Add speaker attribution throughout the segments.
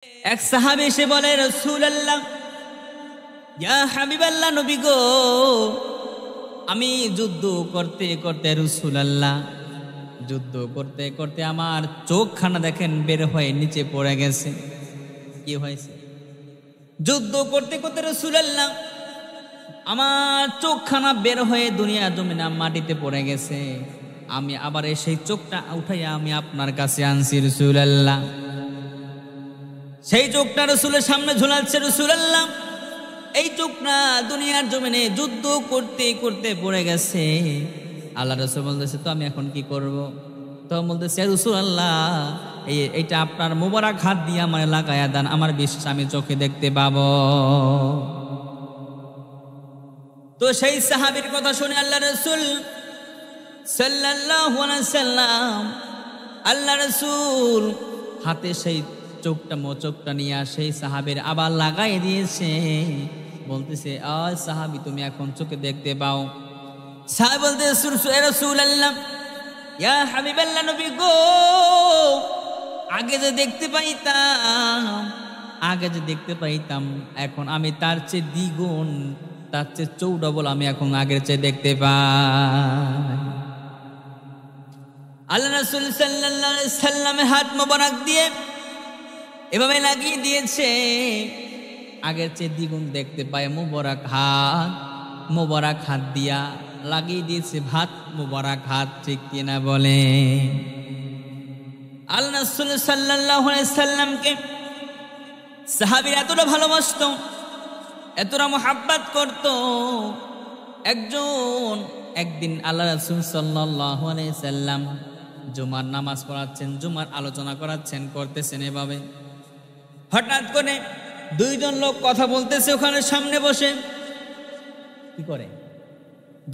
Speaker 1: এক সাহাবী এসে বলে, রাসূলুল্লাহ, ইয়া হাবিবাল্লাহ, নবী গো, আমি যুদ্ধ করতে করতে রাসূলুল্লাহ, যুদ্ধ করতে করতে আমার চোখখানা দেখেন বের হয়ে নিচে পড়ে গেছে। কি হয়েছে? যুদ্ধ করতে করতে রাসূলুল্লাহ আমার চোখখানা বের হয়ে দুনিয়া জমিনা মাটিতে পড়ে গেছে। আমি আবার সেই চোখটা উঠাইয়া আমি আপনার কাছে আনছি রাসূলুল্লাহ। সেই চোখটা রাসূলের সামনে ঝুলাচ্ছে। রাসূলুল্লাহ, এই চোখটা দুনিয়ার জমিনে যুদ্ধ করতে করতে পড়ে গেছে। আল্লাহ রাসূল বলতেছে, তো আমি এখন কি করব? তো বলতেছে, রাসূলুল্লাহ, এইটা আপনার মোবারক হাত দিয়ে আমার লাগায়া দেন, আমার বিশ্বাস আমি চোখে দেখতে পাবো। তো সেই সাহাবীর কথা শুনে আল্লাহ রাসূল সাল্লাল্লাহু আলাইহি সাল্লাম, আল্লাহ রাসূল হাতে সেই চোখটা নিয়ে সেই সাহাবীর আবার লাগাই দিয়েছে। বলতেছে, সাহাবী, তুমি এখন চোখে দেখতে পাও? সাহাবী বলতেছে, রাসূলুল্লাহ, ইয়া হাবিবাল্লাহ, নবী গো, আগে যে দেখতে পাইতাম এখন আমি তার চেয়ে দ্বিগুণ, তার চেয়ে চৌডবল আমি এখন আগের চেয়ে দেখতে পাই। আল্লাহ রাসূল সাল্লাল্লাহু আলাইহি সাল্লামের হাত মোবারক দিয়ে এভাবে লাগিয়ে দিয়েছে, আগের চেয়ে দ্বিগুণ দেখতে পায়। মোবারক হাত দিয়া লাগিয়ে দিয়েছে, ভাত মোবারক হাত, ঠিক কিনা বলে? আল্লাহ রাসূল সাল্লাল্লাহু আলাইহি সাল্লামকে সাহাবীরা এতটা ভালোবাসতো, এতটা মুহাব্বত করত। একদিন আল্লাহ রাসূল সাল্লাল্লাহু আলাইহি সাল্লাম জুমার নামাজ পড়াচ্ছেন, জুমার আলোচনা করতেছেন এভাবে। হঠাৎ করে দুইজন লোক কথা বলতেছে ওখানে সামনে বসে। কি করে?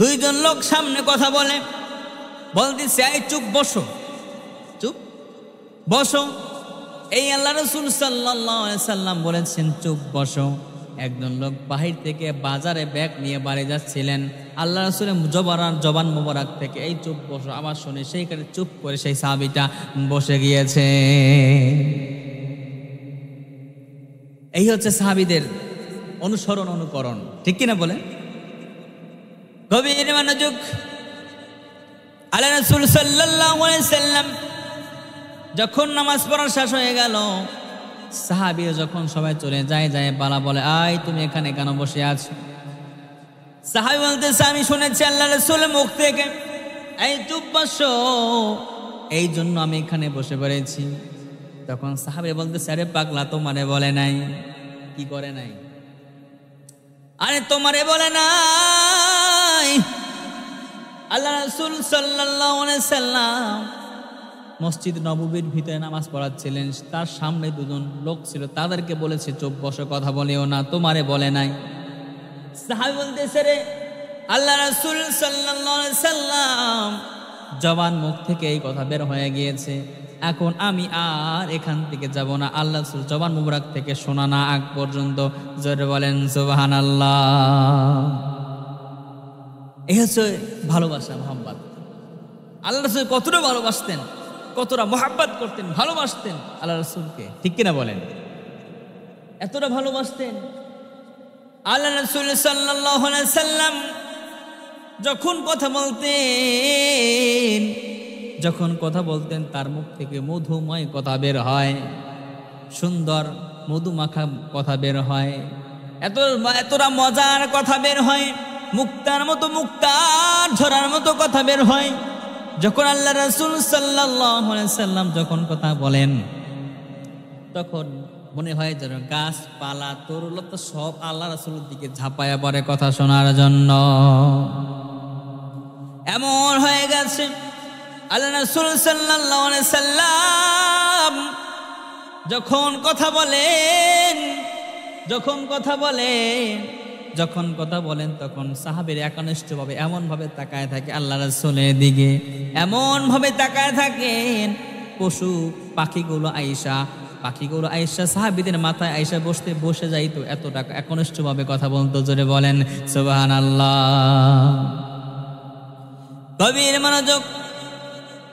Speaker 1: দুইজন লোক সামনে কথা বলতেছে, এই চুপ বসো। এই আল্লাহ রাসূল সাল্লাল্লাহু আলাইহি সাল্লাম বলেছেন, চুপ বসো। একজন লোক বাহির থেকে বাজারে ব্যাগ নিয়ে বাড়ি যাচ্ছিলেন। আল্লাহ রাসূলের জবান মোবারক থেকে এই চুপ বসো আবার শুনে সেইখানে চুপ করে সেই সাহাবীটা বসে গিয়েছে। এই হচ্ছে সাহাবীদের অনুসরণ, অনুকরণ, ঠিক কিনা বলে? গভীর মনোযোগ। আল্লাহ রাসূল সাল্লাল্লাহু আলাইহি সাল্লাম যখন নামাজ পড়া শেষ হয়ে গেল, সাহাবীরা যখন সবাই চলে যায় বালা বলে, তুমি এখানে কেন বসে আছো? সাহাবী বলতেছে, আমি শুনেছি আল্লাহ রাসূলের মুখ থেকে এই চুপ বসো, এই জন্য আমি এখানে বসে পড়েছি। তখন সাহাবী বলতেছে, আরে পাগলা, তোমারে বলে নাই? কি করে নাই? আরে তোমারে বলে নাই। আল্লাহ রাসূল সাল্লাল্লাহু আলাইহি সাল্লাম মসজিদ নববীর ভিতরে নামাজ পড়াচ্ছিলেন, তার সামনে দুজন লোক ছিল, তাদেরকে বলেছে, চুপ বসো, কথা বলিও না, তোমারে বলে নাই? সাহাবী বলতেছে, রে আল্লাহ রাসূল সাল্লাল্লাহু আলাইহি সাল্লাম জবান মুখ থেকে এই কথা বের হয়ে গিয়েছে, এখন আমি আর এখান থেকে যাব না, আল্লাহ রাসূল জবান মুবারক থেকে শোনা না আগ পর্যন্ত। জোরে বলেন সুবহানাল্লাহ। এই হচ্ছে ভালোবাসা, মোহাব্বত। আল্লাহ রাসূল কতটা ভালোবাসতেন, কতটা মোহাব্বত করতেন, ভালোবাসতেন আল্লাহ রাসূলকে, ঠিক কিনা বলেন? এতটা ভালোবাসতেন। আল্লাহ রাসূল সাল্লাল্লাহু আলাইহি সাল্লাম যখন কথা বলতেন তার মুখ থেকে মধুময় কথা বের হয়, সুন্দর মধুমাখা কথা বের হয়, এতটা মজার কথা বের হয়, মুক্তার ঝরার মতো কথা বের হয়। যখন আল্লাহ রাসূল সাল্লাল্লাহু আলাইহি সাল্লাম যখন কথা বলেন, তখন মনে হয় যেন গাছপালা তরুলতা সব আল্লাহ রাসূলের দিকে ঝাঁপায়া পড়ে কথা শোনার জন্য। এমন হয়ে গেছে আল্লাহ রাসূল সাল্লাল্লাহু আলাইহি সাল্লাম যখন কথা বলেন তখন সাহাবীরা একনিষ্ঠভাবে এমনভাবে তাকায় থাকে আল্লাহ রাসূলের দিকে, এমনভাবে তাকায় থাকেন পশু পাখিগুলো আয়েশা সাহাবীদের মাথায় আয়েশা বসে যাইতো, এতটা একনিষ্ঠভাবে কথা বলতো। জোরে বলেন সুবহানাল্লাহ। গভীর মনোযোগ।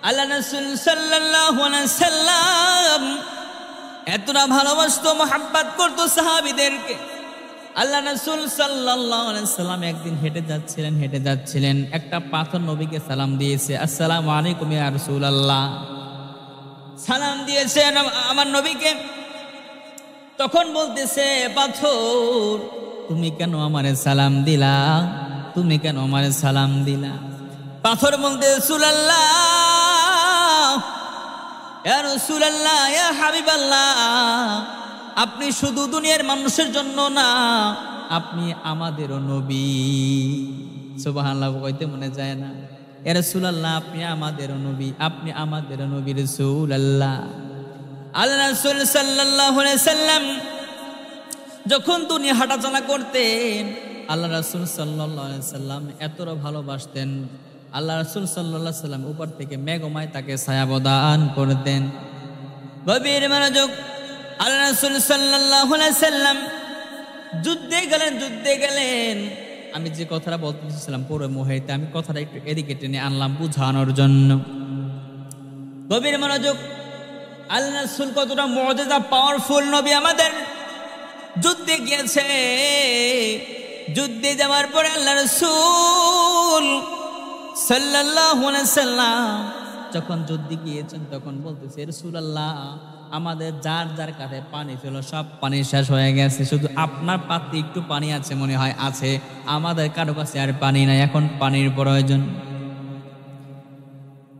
Speaker 1: আল্লাহ রাসূল সাল্লাল্লাহু আলাইহি সাল্লাম এতটা ভালোবাসতো, মোহাব্বত করতো সাহাবীদেরকে। আল্লাহ রাসূল সাল্লাল্লাহু আলাইহি সাল্লাম একদিন হেঁটে যাচ্ছিলেন, একটা পাথর নবীকে সালাম দিয়েছে, আসসালামু আলাইকুম ইয়া রাসূলুল্লাহ, সালাম দিয়েছে আমার নবীকে। তখন বলতেছে পাথর, তুমি কেন আমারে সালাম দিলা, তুমি কেন আমারে সালাম দিলা? পাথর বলতে, রাসূলুল্লাহ, ইয়া রাসূলুল্লাহ, ইয়া হাবিবাল্লাহ, আপনি শুধু দুনিয়ার মানুষের জন্য না, আপনি আমাদেরও নবী। সুবহানাল্লাহ কইতে মনে যায় না? ইয়া রাসূলুল্লাহ, আপনি আমাদেরও নবী, আপনি আমাদেরও নবী রাসূলুল্লাহ। আল্লাহ রাসূল সাল্লাল্লাহু আলাইহি সাল্লাম যখন দুনিয়া হাঁটাচলা করতেন, আল্লাহ রাসূল সাল্লাল্লাহু আলাইহি সাল্লাম এতটা ভালোবাসতেন, আল্লাহ রাসূল সাল্লাল্লাহু আলাইহি সাল্লাম উপর থেকে মেঘমায় তাকে ছায়া প্রদান করতেন। গভীর মনোযোগ। আল্লাহ রাসূল সাল্লাল্লাহু আলাইহি সাল্লাম যুদ্ধে গেলেন। আমি যে কথাটা বলতেছিলাম পুরো মুহূর্তে, আমি কথাটা একটু এদিকে টেনে আনলাম বুঝানোর জন্য। গভীর মনোযোগ। আল্লাহ রাসূল কতটা মুজিজা পাওয়ারফুল নবী আমাদের। যুদ্ধে গিয়েছে, যুদ্ধে যাওয়ার পরে আল্লাহ রাসূল সাল্লাল্লাহু আলাইহি সাল্লাম যখন যুদ্ধে গিয়েছেন তখন বলতেছে, রাসূলুল্লাহ, আমাদের যার যার কাছে পানি ছিল সব পানি শেষ হয়ে গেছে, শুধু আপনার পাত্রে একটু পানি আছে মনে হয়, আছে, আমাদের কারো কাছে আর পানি নাই, এখন পানির প্রয়োজন।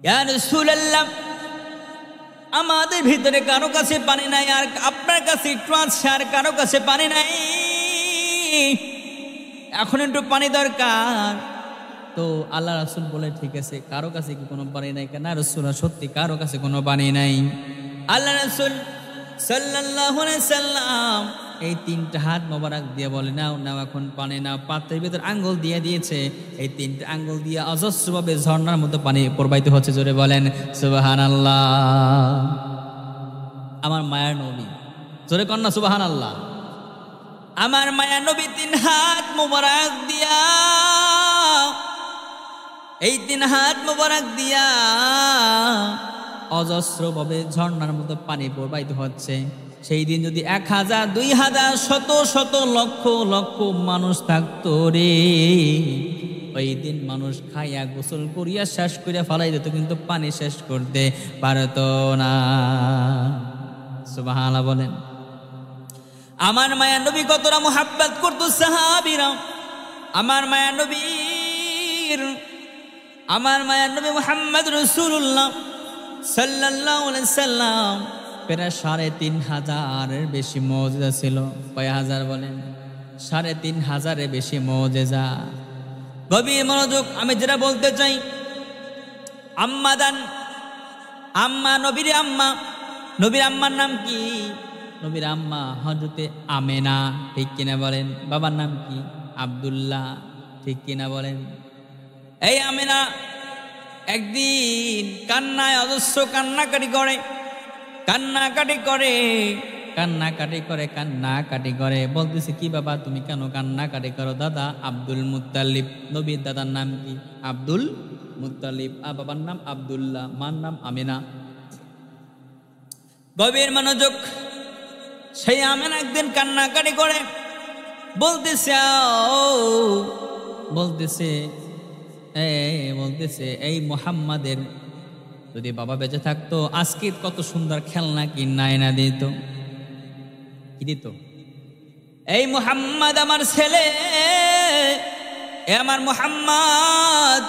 Speaker 1: ইয়া রাসূলুল্লাহ, আমাদের ভিতরে কারো কাছে পানি নাই, আর আপনার কাছে একটু আছে, আর কারো কাছে পানি নাই, এখন একটু পানি দরকার। তো আল্লাহ রাসূল বলে, ঠিক আছে, কারো কাছে কি কোনো পানি নাই? কেন রাসূলুল্লাহ, সত্যি কারো কাছে কোনো পানি নাই। আল্লাহ রাসূল সাল্লাল্লাহু আলাইহি সাল্লাম এই তিনটা হাত মোবারক দিয়ে বলে, নাও নাও, এখন পানি নাও। পাত্রের ভিতর আঙ্গুল দিয়ে দিয়েছে, এই তিনটা আঙ্গুল দিয়ে অজস্রভাবে ঝর্ণার মতো পানি প্রবাহিত হচ্ছে। জোরে বলেন সুবহানাল্লাহ। আমার মায়ার নবী, জোরে কন্যা সুবহানাল্লাহ। আমার মায়ার নবী তিন হাত মোবারক দিয়া, এই তিন হাত মোবারক দিয়া অজস্রভাবে ঝর্ণার মতো পানি প্রবাহিত হচ্ছে। সেই দিন যদি 1000, 2000, শত শত লক্ষ লক্ষ মানুষ থাকতো রে, ওই দিন মানুষ খাইয়া গোসল করিয়া শেষ করিয়া ফালাই দিত, কিন্তু পানি শেষ করতে পারত না। সুবহানাল্লাহ বলেন। আমার মায়া নবী কতটা মুহাব্বত করতো সাহাবীরা। আমার মায়া নবী মুহাম্মদ রাসূলুল্লাহ সাল্লাল্লাহু আলাইহি সাল্লাম প্রায় 3500-এর বেশি মুজিজা ছিল। কয় হাজার বলেন? 3500-এর বেশি মুজিজা। গভীর মনোযোগ। আমি যেটা বলতে চাই, নবীর আম্মার নাম কি? নবীর আম্মা হযরতে আমেনা, ঠিক কিনা বলেন? বাবার নাম কি? আব্দুল্লাহ, ঠিক কিনা বলেন? এই আমেনা একদিন কান্নায় অজস্র কান্নাকাটি করে বলতেছে, কি বাবা তুমি কেন কান্নাকাটি করো? দাদা আব্দুল মুত্তালিব, নবীর দাদার নাম কি? আব্দুল মুত্তালিব, আর বাবার নাম আব্দুল্লাহ, মার নাম আমেনা। গভীর মনোযোগ। সেই আমেনা একদিন কান্নাকাটি করে বলতেছে এই মুহাম্মাদের যদি বাবা বেঁচে থাকতো আজকে কত সুন্দর খেলনা কিনাই না দিত। কি দিত? এই মুহাম্মদ আমার ছেলে, আমার মুহাম্মদ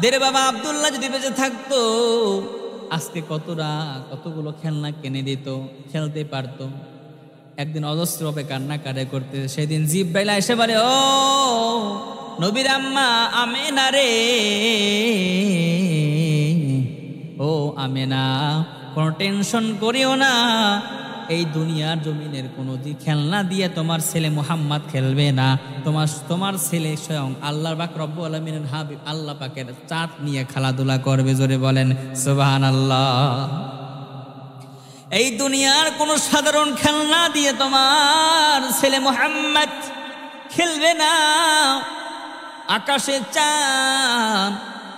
Speaker 1: দের বাবা আব্দুল্লাহ যদি বেঁচে থাকতো আজকে কতগুলো খেলনা কিনে দিত, খেলতে পারতো। একদিন অজস্রভাবে কান্নাকাটি করতে, সেদিন জিব্রাইল এসে বলে, ও নবীর আম্মা আমেনা রে, ও আমেনা, কোনো টেনশন করিও না, এই দুনিয়ার জমিনের কোনো খেলনা দিয়ে তোমার ছেলে মুহাম্মদ খেলবে না, তোমার ছেলে স্বয়ং আল্লাহ পাক রব্বুল আলামিনের হাবিব আল্লাহ পাকের চাঁদ নিয়ে খেলাধুলা করবে। জোরে বলেন সুবহানাল্লাহ। এই দুনিয়ার কোন সাধারণ খেলনা দিয়ে তোমার ছেলে মুহাম্মদ খেলবে না। আকাশে চাঁদ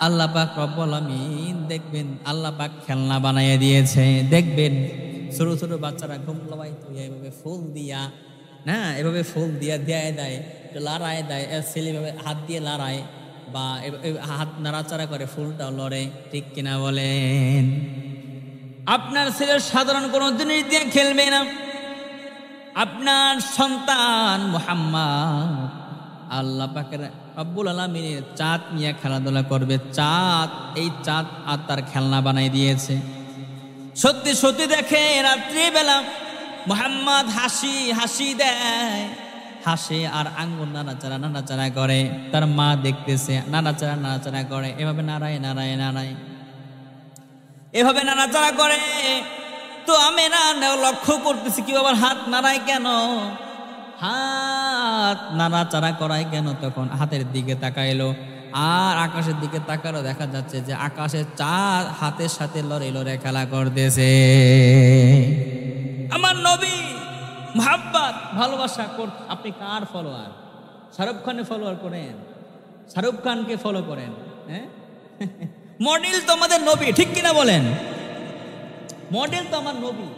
Speaker 1: আল্লাহ পাক রব্বুল আলামিন দেখবেন, আল্লাহ পাক খেলনা বানাইয়ে দিয়েছে। দেখবেন ছোট ছোট বাচ্চারা ঘুমলাবাই তো এইভাবে ফুল দিয়া না, এভাবে ফুল দিয়া দেয়, লড়ায় দেয়, ছেলে এভাবে হাত দিয়ে লড়ায় বা হাত নাড়াচাড়া করে, ফুলটাও লড়ে, ঠিক কিনা বলেন? আপনার ছেলে সাধারণ কোনো জিনিস দিয়ে খেলবে না। আপনার সন্তান মুহাম্মদ আল্লাহ পাকের রব্বুল আলামিনের চাঁদ নিয়ে খেলাধুলা করবে। চাঁদ, এই চাঁদ আর তার খেলনা বানাই দিয়েছে। সত্যি সত্যি দেখে রাত্রিবেলা মুহাম্মদ হাসি দেয়, হাসে আর আঙ্গুল নাড়াচাড়া করে। তার মা দেখতেছে, নাড়াচাড়া করে, এভাবে নাড়ায়, এভাবে নাড়াচাড়া করে। তো আমি লক্ষ্য করতেছি কি বাবার হাত নাড়ায় কেন, হাত নাড়াচাড়া করায় কেন? তখন হাতের দিকে তাকাইলো আর আকাশের দিকে তাকালো, দেখা যাচ্ছে যে আকাশের চাঁদ হাতের সাথে লড়ে খেলা করতেছে। আমার নবী মুহাব্বত ভালোবাসা আপনি কার ফলোয়ার? শাহরুখ খানের ফলোয়ার করেন? শাহরুখ খানকে ফলো করেন? হ্যাঁ, মডেল তো আমাদের নবী, ঠিক কিনা বলেন? মডেল তো আমার নবী,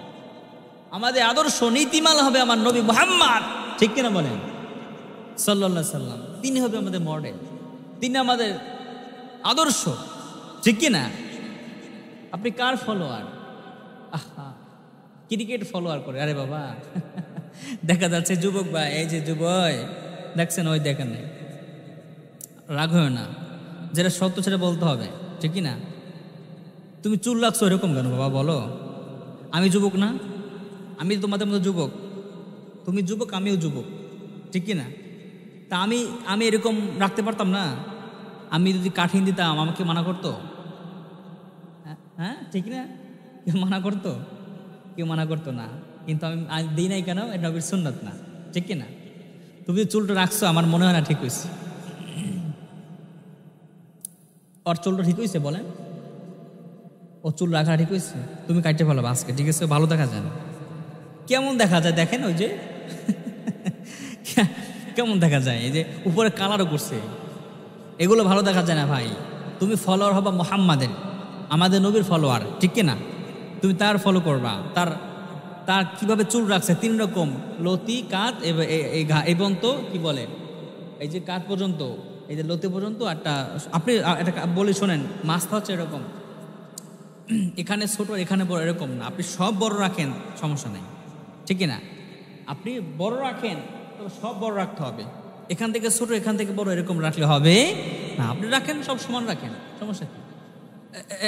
Speaker 1: আমাদের আদর্শ নীতিমালা হবে আমার নবী মুহাম্মদ, ঠিক কিনা বলেন? সাল্লাল্লাহু আলাইহি সাল্লাম, তিনি হবে আমাদের মডেল, তিনি আমাদের আদর্শ, ঠিক কিনা? আপনি কার ফলোয়ার? আহা, ক্রিকেট ফলোয়ার করে? আরে বাবা, দেখা যাচ্ছে যুবক ভাই, এই যে যুবক দেখছেন, ওই দেখেন নাই, রাগ হয় না, যেটা সত্য সেটা বলতে হবে, ঠিক কিনা? তুমি চুল রাখছো এরকম কেন বাবা, বলো? আমি যুবক না? আমি তোমাদের মতো যুবক, তুমি যুবক, আমিও যুবক, ঠিক কিনা? তা আমি এরকম রাখতে পারতাম না? আমি যদি কাঠিন দিতাম আমাকে মানা করতো? হ্যাঁ, ঠিক না? কেউ মানা করতো না, কিন্তু আমি দিই নাই কেন? এটা নবীর সুন্নাত না, ঠিক কিনা? তুমি চুলটা রাখছো, আমার মনে হয় না ঠিক হয়েছে। ওর চুলটা ঠিক হয়েছে বলেন? ও চুল রাখা ঠিক হয়েছে? তুমি কাটতে ফেলো আজকে, ঠিক আছে? ভালো দেখা যায় না? কেমন দেখা যায় দেখেন, ওই যে কেমন দেখা যায়, এই যে উপরে কালারও করছে, এগুলো ভালো দেখা যায় না ভাই। তুমি ফলোয়ার হবা মুহাম্মাদের, আমাদের নবীর ফলোয়ার, ঠিক কিনা? তুমি তার ফলো করবা। তার কিভাবে চুল রাখছে, 3 রকম, লতি, কাত এবং তো কি বলে, এই যে কাত পর্যন্ত, এই যে লতি পর্যন্ত। একটা আপনি এটা বলে শোনেন, মাছটা হচ্ছে এরকম, এখানে ছোট এখানে বড়, এরকম না। আপনি সব বড় রাখেন, সমস্যা নেই, ঠিক কিনা? আপনি বড় রাখেন, তবে সব বড় রাখতে হবে। এখান থেকে ছোট, এখান থেকে বড়, এরকম রাখলে হবে না। আপনি রাখেন, সব সমান রাখেন, সমস্যা কি?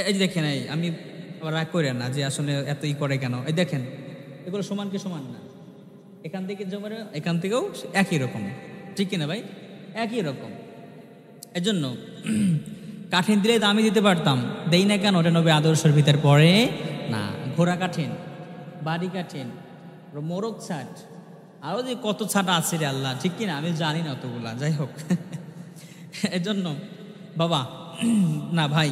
Speaker 1: এই যে দেখেন, এই আমি রাগ করেন না যে আসলে এত করে কেন। এই দেখেন, এগুলো সমান কি সমান না? এখান থেকে জমারে, এখান থেকেও একই রকম, ঠিক কিনা ভাই? একই রকম। এজন্য কাঠিন দিলে তো আমি দিতে পারতাম, দেই না কেন? ওটা নবী আদর্শের ভিতর পড়ে না। ঘোড়া কাঠিন, বাড়ি কাঠিন, মোরগ ছাট, আরও যে কত ছাট আছে রে আল্লাহ, ঠিক কিনা? আমি জানি না অতগুলা, যাই হোক। এজন্য বাবা না ভাই,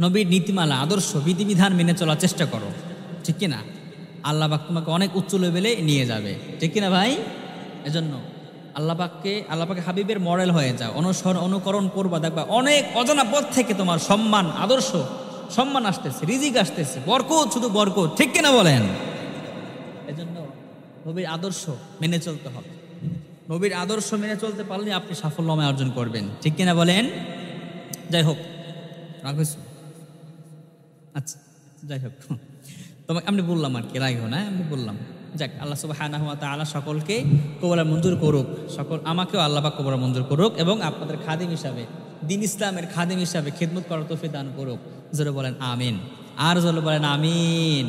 Speaker 1: নবীর নীতিমালা, আদর্শ, বিধিবিধান মেনে চলার চেষ্টা করো, ঠিক কিনা? আল্লাহ পাক তোমাকে অনেক উচ্চ লেভেলে নিয়ে যাবে, ঠিক কিনা ভাই? এজন্য আল্লাহ পাকে হাবিবের মডেল হয়ে যাও, অনুকরণ করবা, দেখবা অনেক অজানা পথ থেকে তোমার সম্মান, আদর্শ, সম্মান আসতেছে, রিজিক আসতেছে, বরকত, শুধু বরকত, ঠিক কিনা বলেন? এজন্য নবীর আদর্শ মেনে চলতে হবে। নবীর আদর্শ মেনে চলতে পারলে আপনি সাফল্যময় অর্জন করবেন, ঠিক কিনা বলেন? যাই হোক, রাখছ, আচ্ছা, যাই হোক, তোমাকে আমি বললাম আর কি, রাখো না, আমি বললাম। যাক, আল্লাহ সুবহানাহু ওয়া তাআলা সকলকে কবুল মঞ্জুর করুক, আমাকেও আল্লাহ পাক কবুল মঞ্জুর করুক, এবং আপনাদের খাদিম হিসাবে, দ্বীন ইসলামের খাদিম হিসাবে খিদমত করার তৌফিক দান করুক। জোরে বলেন আমিন, আর জোরে বলেন আমিন।